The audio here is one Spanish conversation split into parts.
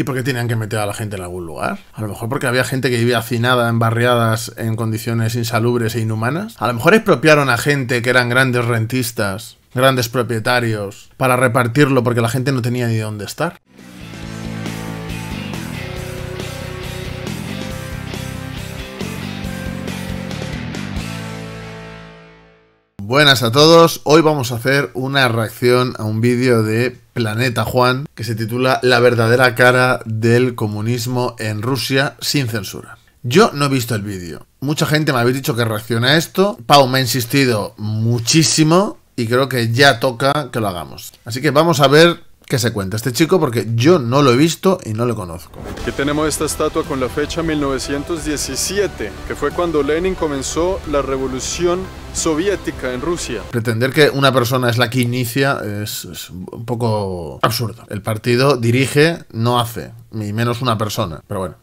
¿Y por qué tenían que meter a la gente en algún lugar? A lo mejor porque había gente que vivía hacinada en barriadas en condiciones insalubres e inhumanas. A lo mejor expropiaron a gente que eran grandes rentistas, grandes propietarios, para repartirlo porque la gente no tenía ni dónde estar. Buenas a todos, hoy vamos a hacer una reacción a un vídeo de Planeta Juan que se titula La verdadera cara del comunismo en Rusia sin censura. Yo no he visto el vídeo, mucha gente me habéis dicho que reaccione a esto, Pau me ha insistido muchísimo y creo que ya toca que lo hagamos. Así que vamos a ver qué se cuenta este chico porque yo no lo he visto y no le conozco. Aquí tenemos esta estatua con la fecha 1917, que fue cuando Lenin comenzó la revolución soviética en Rusia. Pretender que una persona es la que inicia es un poco absurdo. El partido dirige, no hace, ni menos una persona. Pero bueno,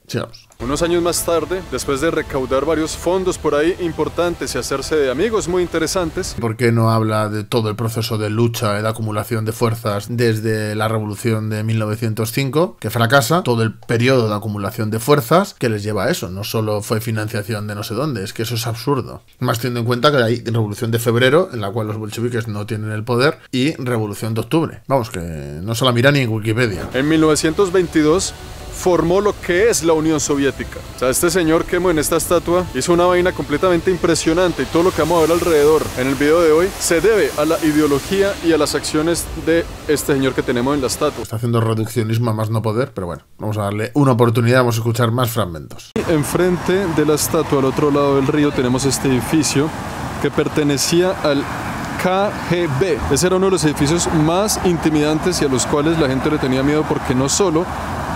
sigamos. Unos años más tarde, después de recaudar varios fondos por ahí importantes y hacerse de amigos muy interesantes. ¿Por qué no habla de todo el proceso de lucha y de acumulación de fuerzas desde la revolución de 1905, que fracasa? Todo el periodo de acumulación de fuerzas que les lleva a eso. No solo fue financiación de no sé dónde, es que eso es absurdo. Más teniendo en cuenta que hay revolución de febrero, en la cual los bolcheviques no tienen el poder, y revolución de octubre. Vamos, que no se la mira ni en Wikipedia. En 1922... formó lo que es la Unión Soviética. O sea, este señor que en esta estatua hizo una vaina completamente impresionante y todo lo que vamos a ver alrededor en el video de hoy se debe a la ideología y a las acciones de este señor que tenemos en la estatua. Está haciendo reduccionismo a más no poder, pero bueno, vamos a darle una oportunidad, vamos a escuchar más fragmentos. Enfrente de la estatua, al otro lado del río, tenemos este edificio que pertenecía al KGB. Ese era uno de los edificios más intimidantes y a los cuales la gente le tenía miedo porque no solo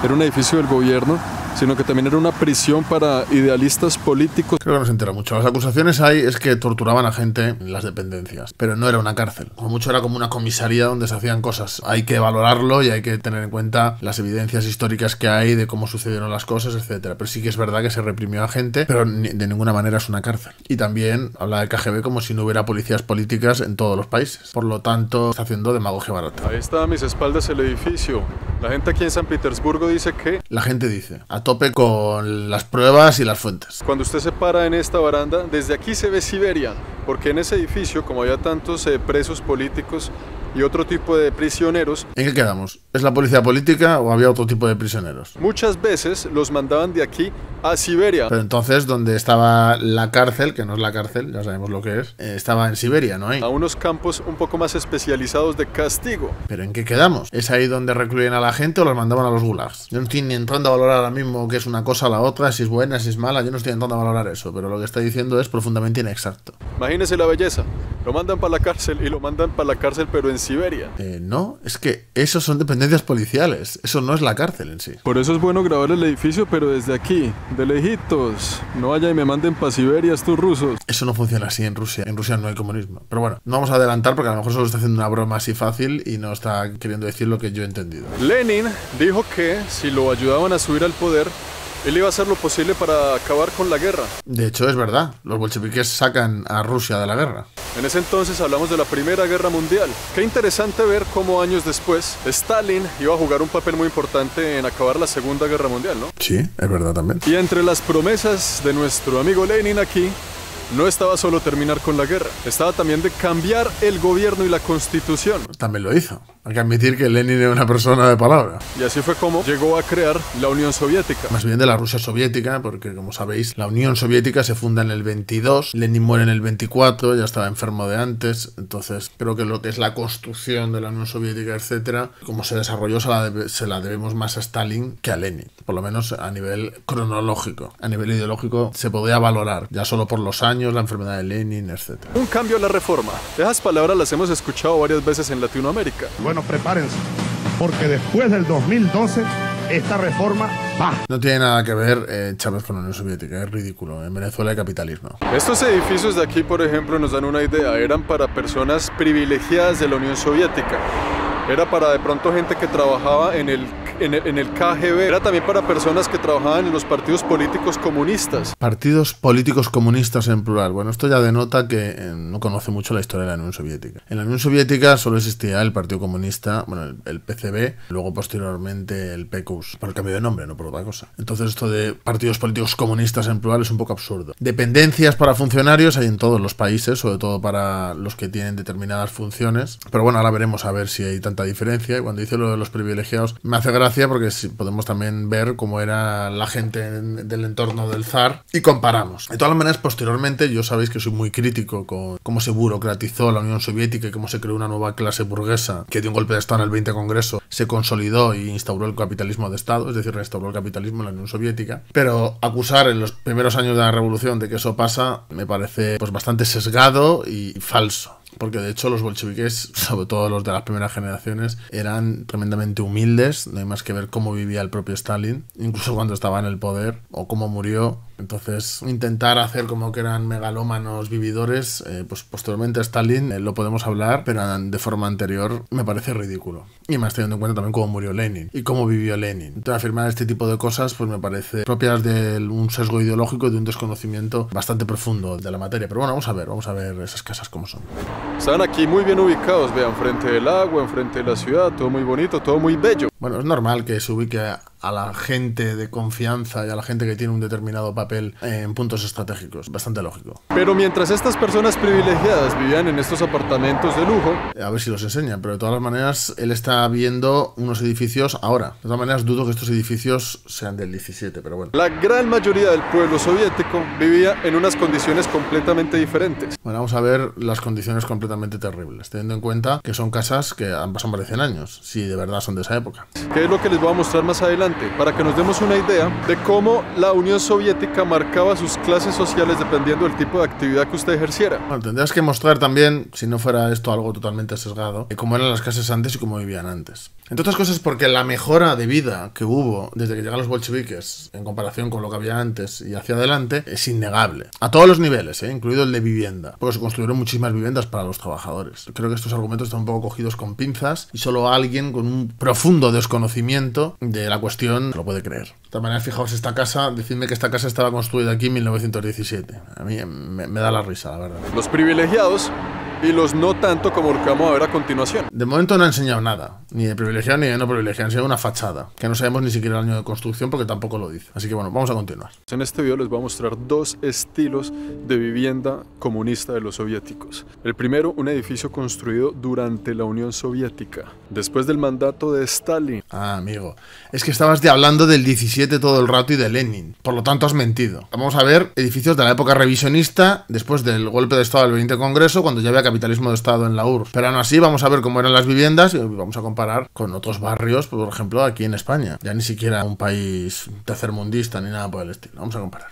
era un edificio del gobierno, sino que también era una prisión para idealistas políticos. Creo que no se entera mucho. Las acusaciones ahí es que torturaban a gente en las dependencias, pero no era una cárcel. Como mucho era como una comisaría donde se hacían cosas. Hay que valorarlo y hay que tener en cuenta las evidencias históricas que hay de cómo sucedieron las cosas, etcétera. Pero sí que es verdad que se reprimió a gente, pero de ninguna manera es una cárcel. Y también habla del KGB como si no hubiera policías políticas en todos los países. Por lo tanto, está haciendo demagogia barata. Ahí está a mis espaldas el edificio. La gente aquí en San Petersburgo dice que... La gente dice, a tope con las pruebas y las fuentes. Cuando usted se para en esta baranda, desde aquí se ve Siberia, porque en ese edificio, como había tantos presos políticos y otro tipo de prisioneros... ¿En qué quedamos? ¿Es la policía política o había otro tipo de prisioneros? Muchas veces los mandaban de aquí a Siberia. Pero entonces, donde estaba la cárcel, que no es la cárcel, ya sabemos lo que es, estaba en Siberia, ¿no hay? A unos campos un poco más especializados de castigo. ¿Pero en qué quedamos? ¿Es ahí donde recluyen a la gente o los mandaban a los gulags? Yo no estoy ni entrando a valorar ahora mismo qué es una cosa a la otra, si es buena, si es mala, yo no estoy entrando a valorar eso, pero lo que está diciendo es profundamente inexacto. Imagínese la belleza. Lo mandan para la cárcel y lo mandan para la cárcel, pero en Siberia. No, es que esos son dependencias policiales, eso no es la cárcel en sí. Por eso es bueno grabar el edificio, pero desde aquí, de lejitos. No vaya y me manden para Siberia estos rusos. Eso no funciona así en Rusia no hay comunismo. Pero bueno, no vamos a adelantar porque a lo mejor solo está haciendo una broma así fácil y no está queriendo decir lo que yo he entendido. Lenin dijo que si lo ayudaban a subir al poder, él iba a hacer lo posible para acabar con la guerra. De hecho, es verdad. Los bolcheviques sacan a Rusia de la guerra. En ese entonces hablamos de la Primera Guerra Mundial. Qué interesante ver cómo años después Stalin iba a jugar un papel muy importante en acabar la Segunda Guerra Mundial, ¿no? Sí, es verdad también. Y entre las promesas de nuestro amigo Lenin aquí, no estaba solo terminar con la guerra, estaba también de cambiar el gobierno y la constitución. También lo hizo. Hay que admitir que Lenin era una persona de palabra. Y así fue como llegó a crear la Unión Soviética. Más bien de la Rusia soviética, porque como sabéis, la Unión Soviética se funda en el 22, Lenin muere en el 24, ya estaba enfermo de antes, entonces creo que lo que es la construcción de la Unión Soviética, etcétera, como se desarrolló se la debemos más a Stalin que a Lenin, por lo menos a nivel cronológico. A nivel ideológico se podía valorar, ya solo por los años, la enfermedad de Lenin, etcétera. Un cambio a la reforma. Esas palabras las hemos escuchado varias veces en Latinoamérica. Bueno, prepárense, porque después del 2012 esta reforma va. No tiene nada que ver Chávez con la Unión Soviética, es ridículo. En Venezuela hay capitalismo. Estos edificios de aquí, por ejemplo, nos dan una idea. Eran para personas privilegiadas de la Unión Soviética. Era para de pronto gente que trabajaba en el en el KGB era también para personas que trabajaban en los partidos políticos comunistas. Partidos políticos comunistas en plural. Bueno, esto ya denota que no conoce mucho la historia de la Unión Soviética. En la Unión Soviética solo existía el Partido Comunista, bueno, el PCB, luego posteriormente el PQS, por el cambio de nombre, no por otra cosa. Entonces esto de partidos políticos comunistas en plural es un poco absurdo. Dependencias para funcionarios hay en todos los países, sobre todo para los que tienen determinadas funciones. Pero bueno, ahora veremos a ver si hay tanta diferencia. Y cuando dice lo de los privilegiados, me hace gracia porque podemos también ver cómo era la gente del entorno del zar y comparamos. De todas maneras, posteriormente, yo sabéis que soy muy crítico con cómo se burocratizó la Unión Soviética y cómo se creó una nueva clase burguesa que dio un golpe de Estado en el 20 Congreso, se consolidó y instauró el capitalismo de Estado, es decir, restauró el capitalismo en la Unión Soviética. Pero acusar en los primeros años de la revolución de que eso pasa me parece pues bastante sesgado y falso. Porque de hecho los bolcheviques, sobre todo los de las primeras generaciones, eran tremendamente humildes. No hay más que ver cómo vivía el propio Stalin, incluso cuando estaba en el poder, o cómo murió. Entonces, intentar hacer como que eran megalómanos vividores, pues posteriormente Stalin lo podemos hablar, pero de forma anterior me parece ridículo. Y más teniendo en cuenta también cómo murió Lenin y cómo vivió Lenin. Entonces, afirmar este tipo de cosas pues me parece propias de un sesgo ideológico y de un desconocimiento bastante profundo de la materia. Pero bueno, vamos a ver esas casas como son. Están aquí muy bien ubicados, vean, frente del agua, enfrente de la ciudad, todo muy bonito, todo muy bello. Bueno, es normal que se ubique a la gente de confianza y a la gente que tiene un determinado papel en puntos estratégicos. Bastante lógico. Pero mientras estas personas privilegiadas vivían en estos apartamentos de lujo... A ver si los enseñan, pero de todas maneras él está viendo unos edificios ahora. De todas maneras dudo que estos edificios sean del 17, pero bueno. La gran mayoría del pueblo soviético vivía en unas condiciones completamente diferentes. Bueno, vamos a ver las condiciones completamente terribles, teniendo en cuenta que son casas que han pasado más de 100 años, si de verdad son de esa época. ¿Qué es lo que les voy a mostrar más adelante? Para que nos demos una idea de cómo la Unión Soviética marcaba sus clases sociales dependiendo del tipo de actividad que usted ejerciera. Bueno, tendrías que mostrar también, si no fuera esto algo totalmente sesgado, cómo eran las casas antes y cómo vivían antes. Entre otras cosas porque la mejora de vida que hubo desde que llegaron los bolcheviques en comparación con lo que había antes y hacia adelante es innegable. A todos los niveles, incluido el de vivienda. Porque se construyeron muchísimas viviendas para los trabajadores. Creo que estos argumentos están un poco cogidos con pinzas y solo alguien con un profundo desconocimiento de la cuestión lo puede creer. De todas maneras, fijaos esta casa, decidme que esta casa estaba construida aquí en 1917. A mí me da la risa, la verdad. Los privilegiados y los no tanto, como lo que vamos a ver a continuación. De momento no ha enseñado nada, ni de privilegiado ni de no privilegiado, ha enseñado una fachada, que no sabemos ni siquiera el año de construcción porque tampoco lo dice. Así que bueno, vamos a continuar. En este video les voy a mostrar dos estilos de vivienda comunista de los soviéticos. El primero, un edificio construido durante la Unión Soviética, después del mandato de Stalin. Ah, amigo, es que estabas hablando del 17 todo el rato y de Lenin, por lo tanto has mentido. Vamos a ver edificios de la época revisionista, después del golpe de Estado del 20 Congreso, cuando ya había capitalismo de Estado en la URSS. Pero aún así vamos a ver cómo eran las viviendas y vamos a comparar con otros barrios, por ejemplo aquí en España. Ya ni siquiera un país tercermundista ni nada por el estilo. Vamos a comparar.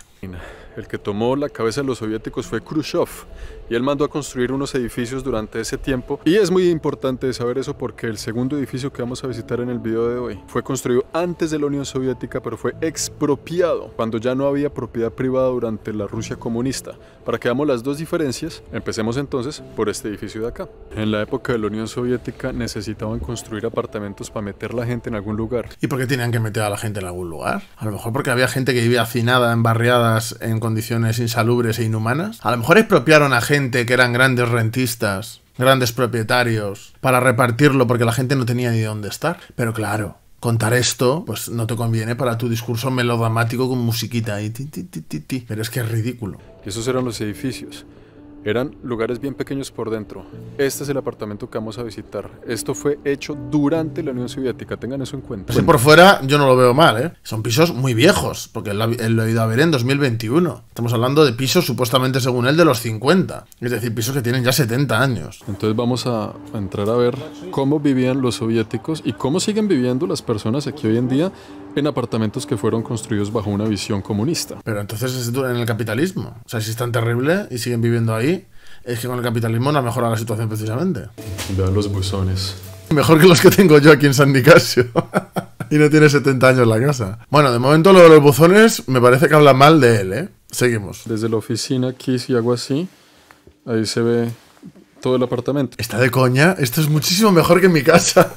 El que tomó la cabeza de los soviéticos fue Khrushchev y él mandó a construir unos edificios durante ese tiempo. Y es muy importante saber eso porque el segundo edificio que vamos a visitar en el video de hoy fue construido antes de la Unión Soviética, pero fue expropiado cuando ya no había propiedad privada durante la Rusia comunista. Para que veamos las dos diferencias, empecemos entonces por este edificio de acá. En la época de la Unión Soviética necesitaban construir apartamentos para meter la gente en algún lugar. ¿Y por qué tenían que meter a la gente en algún lugar? A lo mejor porque había gente que vivía hacinada en barriadas en condiciones insalubres e inhumanas. A lo mejor expropiaron a gente que eran grandes rentistas, grandes propietarios, para repartirlo porque la gente no tenía ni dónde estar. Pero claro, contar esto pues no te conviene para tu discurso melodramático con musiquita ahí, pero es que es ridículo. Esos eran los edificios. Eran lugares bien pequeños por dentro. Este es el apartamento que vamos a visitar. Esto fue hecho durante la Unión Soviética, tengan eso en cuenta. Así por fuera yo no lo veo mal, ¿eh? Son pisos muy viejos, porque él lo ha ido a ver en 2021. Estamos hablando de pisos supuestamente según él de los 50. Es decir, pisos que tienen ya 70 años. Entonces vamos a entrar a ver cómo vivían los soviéticos y cómo siguen viviendo las personas aquí hoy en día en apartamentos que fueron construidos bajo una visión comunista. Pero entonces es en el capitalismo. O sea, si es tan terrible y siguen viviendo ahí, es que con el capitalismo no ha mejorado la situación precisamente. Vean los buzones. Mejor que los que tengo yo aquí en San Nicasio. Y no tiene 70 años la casa. Bueno, de momento lo de los buzones me parece que habla mal de él, ¿eh? Seguimos. Desde la oficina aquí, si hago así, ahí se ve todo el apartamento. ¿Está de coña? Esto es muchísimo mejor que mi casa.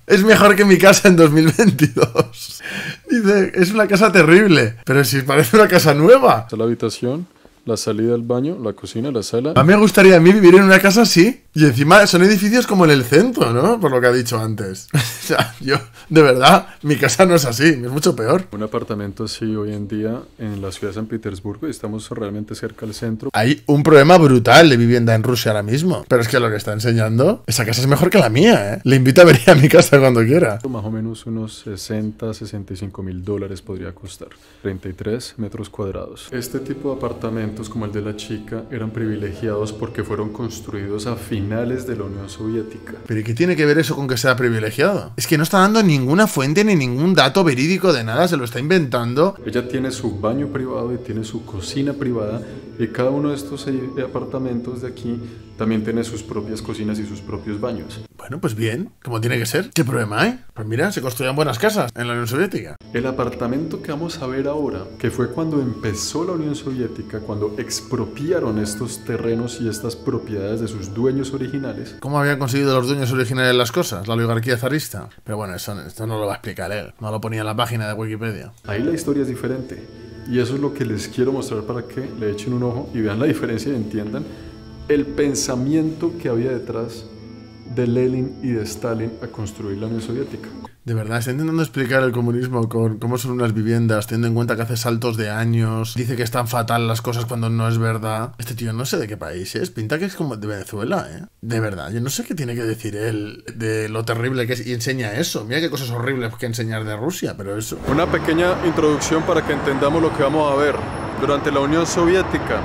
es mejor que mi casa en 2022. Dice, es una casa terrible, pero si parece una casa nueva. Esta es la habitación, la salida del baño, la cocina, la sala. A mí me gustaría vivir en una casa así. Y encima son edificios como en el centro, ¿no? Por lo que ha dicho antes. O sea, yo, de verdad, mi casa no es así, es mucho peor. Un apartamento así hoy en día en la ciudad de San Petersburgo, y estamos realmente cerca del centro. Hay un problema brutal de vivienda en Rusia ahora mismo. Pero es que lo que está enseñando, esa casa es mejor que la mía, ¿eh? Le invito a venir a mi casa cuando quiera. Más o menos unos 65 mil dólares podría costar. 33 metros cuadrados. Este tipo de apartamentos, como el de la chica, eran privilegiados porque fueron construidos a finales de la Unión Soviética. ¿Pero y qué tiene que ver eso con que sea privilegiado? Es que no está dando ninguna fuente ni ningún dato verídico de nada, se lo está inventando. Ella tiene su baño privado y tiene su cocina privada, y cada uno de estos apartamentos de aquí también tiene sus propias cocinas y sus propios baños. Bueno, pues bien, como tiene que ser. ¿Qué problema hay? Pues mira, se construían buenas casas en la Unión Soviética. El apartamento que vamos a ver ahora, que fue cuando empezó la Unión Soviética, cuando expropiaron estos terrenos y estas propiedades de sus dueños originales. ¿Cómo habían conseguido los dueños originales las cosas? La oligarquía zarista. Pero bueno, esto no lo va a explicar él. No lo ponía en la página de Wikipedia. Ahí la historia es diferente. Y eso es lo que les quiero mostrar para que le echen un ojo y vean la diferencia y entiendan el pensamiento que había detrás de Lenin y de Stalin a construir la Unión Soviética. De verdad, está intentando explicar el comunismo con cómo son unas viviendas, teniendo en cuenta que hace saltos de años, dice que están fatal las cosas cuando no es verdad. Este tío no sé de qué país es, pinta que es como de Venezuela, ¿eh? De verdad, yo no sé qué tiene que decir él de lo terrible que es y enseña eso. Mira qué cosas horribles que enseñar de Rusia, pero eso... Una pequeña introducción para que entendamos lo que vamos a ver. Durante la Unión Soviética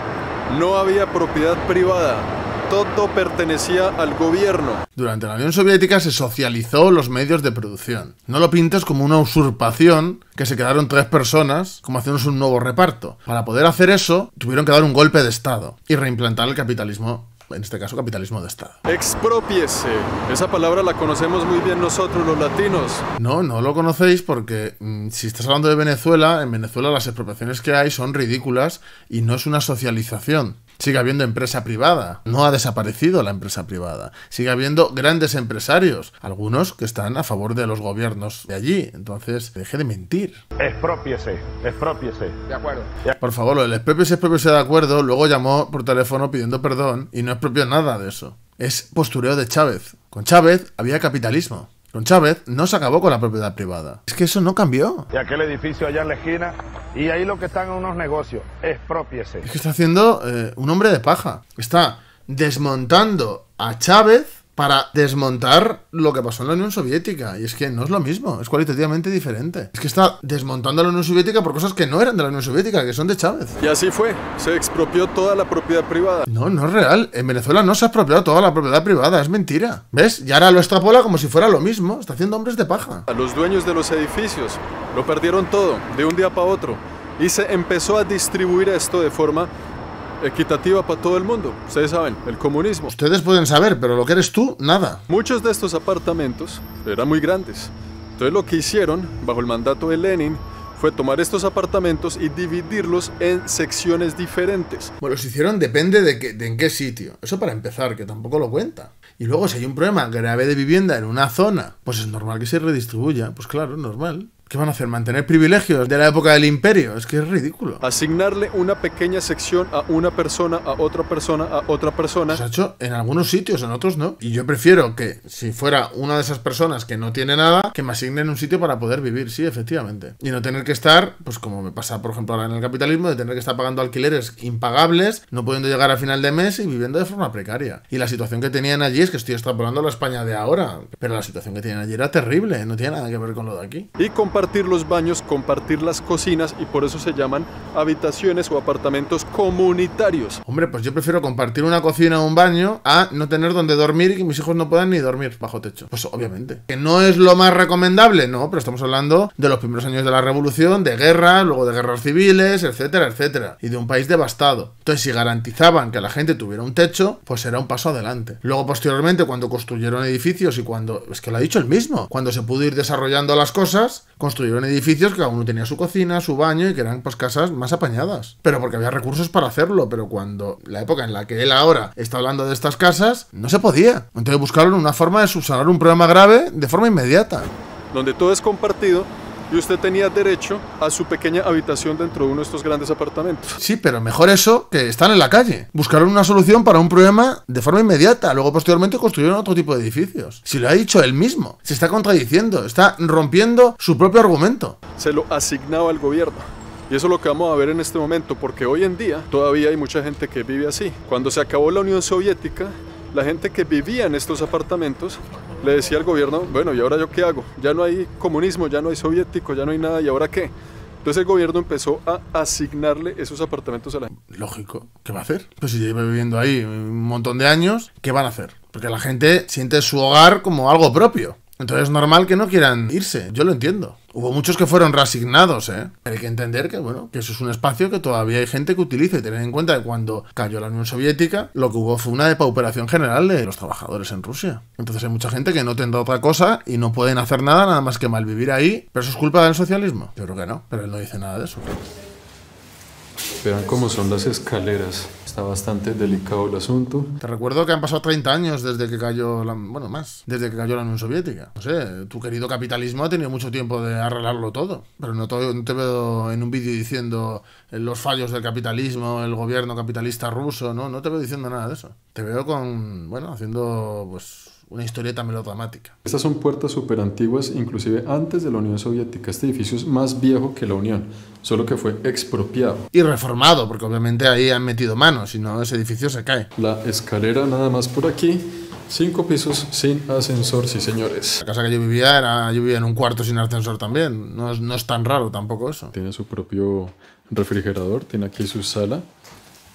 no había propiedad privada. Todo pertenecía al gobierno. Durante la Unión Soviética se socializó los medios de producción. No lo pintes como una usurpación que se quedaron 3 personas como haciéndose un nuevo reparto. Para poder hacer eso, tuvieron que dar un golpe de Estado y reimplantar el capitalismo, en este caso capitalismo de Estado. Expropiese. Esa palabra la conocemos muy bien nosotros los latinos. No lo conocéis porque si estás hablando de Venezuela, en Venezuela las expropiaciones que hay son ridículas y no es una socialización. Sigue habiendo empresa privada, no ha desaparecido la empresa privada. Sigue habiendo grandes empresarios, algunos que están a favor de los gobiernos de allí. Entonces, deje de mentir. Expropiese. De acuerdo. Por favor, el expropiese de acuerdo, luego llamó por teléfono pidiendo perdón y no expropió nada de eso. Es postureo de Chávez. Con Chávez había capitalismo. Con Chávez no se acabó con la propiedad privada. Es que eso no cambió. Y aquel edificio allá en la esquina, y ahí lo que están en unos negocios, expropiese. Es que está haciendo un hombre de paja. Está desmontando a Chávez para desmontar lo que pasó en la Unión Soviética. Y es que no es lo mismo, es cualitativamente diferente. Es que está desmontando a la Unión Soviética por cosas que no eran de la Unión Soviética, que son de Chávez. Y así fue, se expropió toda la propiedad privada. No es real. En Venezuela no se ha expropiado toda la propiedad privada, es mentira. ¿Ves? Y ahora lo extrapola como si fuera lo mismo. Está haciendo hombres de paja. A los dueños de los edificios lo perdieron todo, de un día para otro. Y se empezó a distribuir esto de forma equitativa para todo el mundo. Ustedes saben, el comunismo. Ustedes pueden saber, pero lo que eres tú, nada. Muchos de estos apartamentos eran muy grandes. Entonces lo que hicieron, bajo el mandato de Lenin, fue tomar estos apartamentos y dividirlos en secciones diferentes. Bueno, los hicieron depende de en qué sitio. Eso para empezar, que tampoco lo cuenta. Y luego, si hay un problema grave de vivienda en una zona, pues es normal que se redistribuya. Pues claro, es normal. ¿Qué van a hacer? ¿Mantener privilegios de la época del imperio? Es que es ridículo. Asignarle una pequeña sección a una persona, a otra persona, a otra persona. Se ha hecho en algunos sitios, en otros no. Y yo prefiero que, si fuera una de esas personas que no tiene nada, que me asignen un sitio para poder vivir, sí, efectivamente. Y no tener que estar, pues como me pasa, por ejemplo, ahora en el capitalismo, de tener que estar pagando alquileres impagables, no pudiendo llegar a final de mes y viviendo de forma precaria. Y la situación que tenían allí, es que estoy extrapolando a la España de ahora, pero la situación que tenían allí era terrible, no tiene nada que ver con lo de aquí. Y compartir los baños, compartir las cocinas, y por eso se llaman habitaciones o apartamentos comunitarios. Hombre, pues yo prefiero compartir una cocina o un baño a no tener donde dormir y que mis hijos no puedan ni dormir bajo techo. Pues obviamente. ¿Que no es lo más recomendable? No, pero estamos hablando de los primeros años de la revolución, de guerra, luego de guerras civiles, etcétera, etcétera. Y de un país devastado. Entonces, si garantizaban que la gente tuviera un techo, pues era un paso adelante. Luego, posteriormente, cuando construyeron edificios y cuando... Es que lo ha dicho él mismo. Cuando se pudo ir desarrollando las cosas, construyeron edificios que cada uno tenía su cocina, su baño y que eran pues casas más apañadas. Pero porque había recursos para hacerlo, pero cuando la época en la que él ahora está hablando de estas casas, no se podía. Entonces buscaron una forma de subsanar un problema grave de forma inmediata. Donde todo es compartido y usted tenía derecho a su pequeña habitación dentro de uno de estos grandes apartamentos. Sí, pero mejor eso que están en la calle. Buscaron una solución para un problema de forma inmediata. Luego, posteriormente, construyeron otro tipo de edificios. Si lo ha dicho él mismo, se está contradiciendo, está rompiendo su propio argumento. Se lo asignaba al gobierno. Y eso es lo que vamos a ver en este momento, porque hoy en día todavía hay mucha gente que vive así. Cuando se acabó la Unión Soviética, la gente que vivía en estos apartamentos le decía al gobierno, bueno, ¿y ahora yo qué hago? Ya no hay comunismo, ya no hay soviético, ya no hay nada, ¿y ahora qué? Entonces el gobierno empezó a asignarle esos apartamentos a la gente. Lógico, ¿qué va a hacer? Pues si lleva viviendo ahí un montón de años, ¿qué van a hacer? Porque la gente siente su hogar como algo propio. Entonces es normal que no quieran irse, yo lo entiendo. Hubo muchos que fueron reasignados, ¿eh? Hay que entender que, bueno, que eso es un espacio que todavía hay gente que utiliza y tener en cuenta que cuando cayó la Unión Soviética, lo que hubo fue una depauperación general de los trabajadores en Rusia. Entonces hay mucha gente que no tendrá otra cosa y no pueden hacer nada más que malvivir ahí. ¿Pero eso es culpa del socialismo? Yo creo que no, pero él no dice nada de eso. Vean cómo son las escaleras. Está bastante delicado el asunto. Te recuerdo que han pasado 30 años desde que cayó bueno, más, desde que cayó la Unión Soviética. No sé, tu querido capitalismo ha tenido mucho tiempo de arreglarlo todo. Pero no te veo en un vídeo diciendo los fallos del capitalismo, el gobierno capitalista ruso, no te veo diciendo nada de eso. Te veo haciendo pues una historieta melodramática. Estas son puertas súper antiguas, inclusive antes de la Unión Soviética. Este edificio es más viejo que la Unión, solo que fue expropiado. Y reformado, porque obviamente ahí han metido manos, si no ese edificio se cae. La escalera nada más por aquí, 5 pisos sin ascensor, sí señores. La casa que yo vivía en un cuarto sin ascensor también, no es tan raro tampoco eso. Tiene su propio refrigerador, tiene aquí su sala,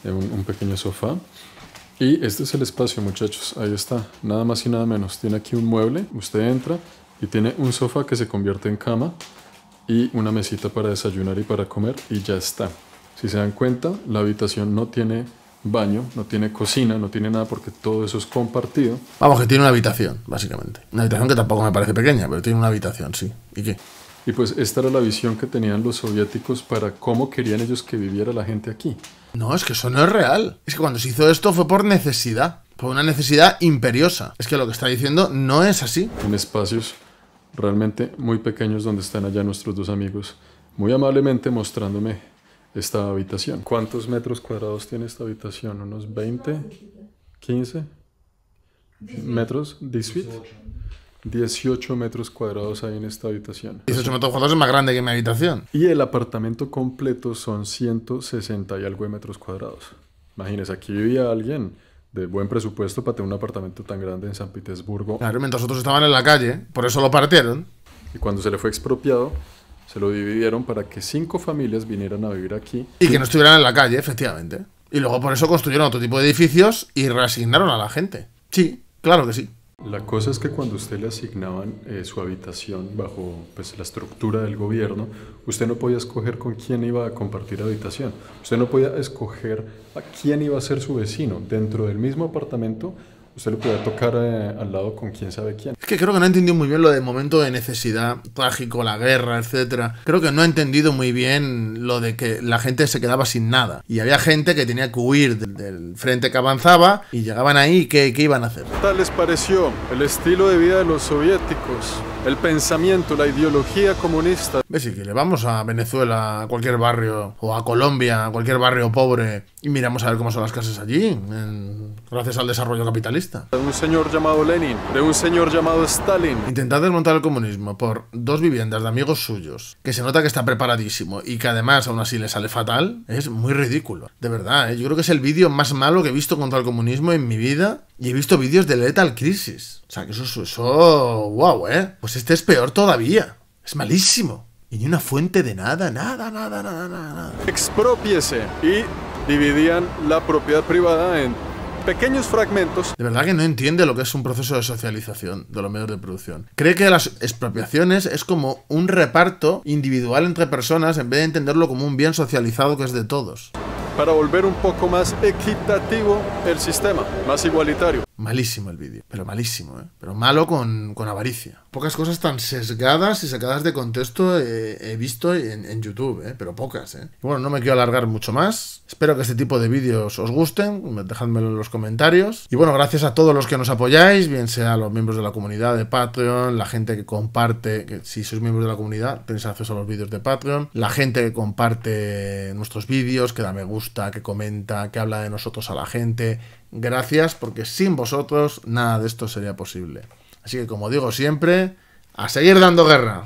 un pequeño sofá. Y este es el espacio, muchachos, ahí está, nada más y nada menos. Tiene aquí un mueble, usted entra y tiene un sofá que se convierte en cama y una mesita para desayunar y para comer y ya está. Si se dan cuenta, la habitación no tiene baño, no tiene cocina, no tiene nada porque todo eso es compartido. Vamos, que tiene una habitación, básicamente. Una habitación que tampoco me parece pequeña, pero tiene una habitación, sí. ¿Y qué? Y pues esta era la visión que tenían los soviéticos para cómo querían ellos que viviera la gente aquí. No, es que eso no es real. Es que cuando se hizo esto fue por necesidad. Por una necesidad imperiosa. Es que lo que está diciendo no es así. En espacios realmente muy pequeños donde están allá nuestros dos amigos, muy amablemente mostrándome esta habitación. ¿Cuántos metros cuadrados tiene esta habitación? ¿Unos 20? ¿15? ¿Metros? ¿18? 18 metros cuadrados hay en esta habitación. 18 metros cuadrados es más grande que mi habitación. Y el apartamento completo son 160 y algo de metros cuadrados. Imagínense, aquí vivía alguien de buen presupuesto para tener un apartamento tan grande en San Petersburgo. Claro, mientras otros estaban en la calle, por eso lo partieron. Y cuando se le fue expropiado, se lo dividieron para que 5 familias vinieran a vivir aquí. Y que no estuvieran en la calle, efectivamente. Y luego por eso construyeron otro tipo de edificios y reasignaron a la gente. Sí, claro que sí. La cosa es que cuando usted le asignaban su habitación bajo pues, la estructura del gobierno, usted no podía escoger con quién iba a compartir habitación. Usted no podía escoger a quién iba a ser su vecino. Dentro del mismo apartamento, usted le podía tocar al lado con quién sabe quién. Es que creo que no ha entendido muy bien lo del momento de necesidad trágico, la guerra, etcétera. Creo que no ha entendido muy bien lo de que la gente se quedaba sin nada. Y había gente que tenía que huir del frente que avanzaba y llegaban ahí, ¿qué iban a hacer? ¿Qué tal les pareció el estilo de vida de los soviéticos? El pensamiento, la ideología comunista. ¿Ves? Si que le vamos a Venezuela, a cualquier barrio, o a Colombia, a cualquier barrio pobre, y miramos a ver cómo son las casas allí, gracias al desarrollo capitalista. De un señor llamado Lenin, de un señor llamado Stalin. Intentar desmontar el comunismo por 2 viviendas de amigos suyos, que se nota que está preparadísimo y que además aún así le sale fatal, es muy ridículo. De verdad, yo creo que es el vídeo más malo que he visto contra el comunismo en mi vida, y he visto vídeos de Lethal Crisis. O sea, que eso, wow, Pues este es peor todavía. Es malísimo. Y ni una fuente de nada. Exprópiese. Y dividían la propiedad privada en pequeños fragmentos. De verdad que no entiende lo que es un proceso de socialización de los medios de producción. Cree que las expropiaciones es como un reparto individual entre personas en vez de entenderlo como un bien socializado que es de todos. Para volver un poco más equitativo el sistema, más igualitario. Malísimo el vídeo, pero malísimo, ¿eh? Pero malo con avaricia. Pocas cosas tan sesgadas y sacadas de contexto he visto en YouTube, ¿eh? Pero pocas, ¿eh? Y bueno, no me quiero alargar mucho más. Espero que este tipo de vídeos os gusten, dejádmelo en los comentarios. Y bueno, gracias a todos los que nos apoyáis, bien sea los miembros de la comunidad de Patreon, la gente que comparte, que si sois miembros de la comunidad tenéis acceso a los vídeos de Patreon, la gente que comparte nuestros vídeos, que da me gusta, que comenta, que habla de nosotros a la gente. Gracias, porque sin vosotros nada de esto sería posible. Así que como digo siempre, a seguir dando guerra.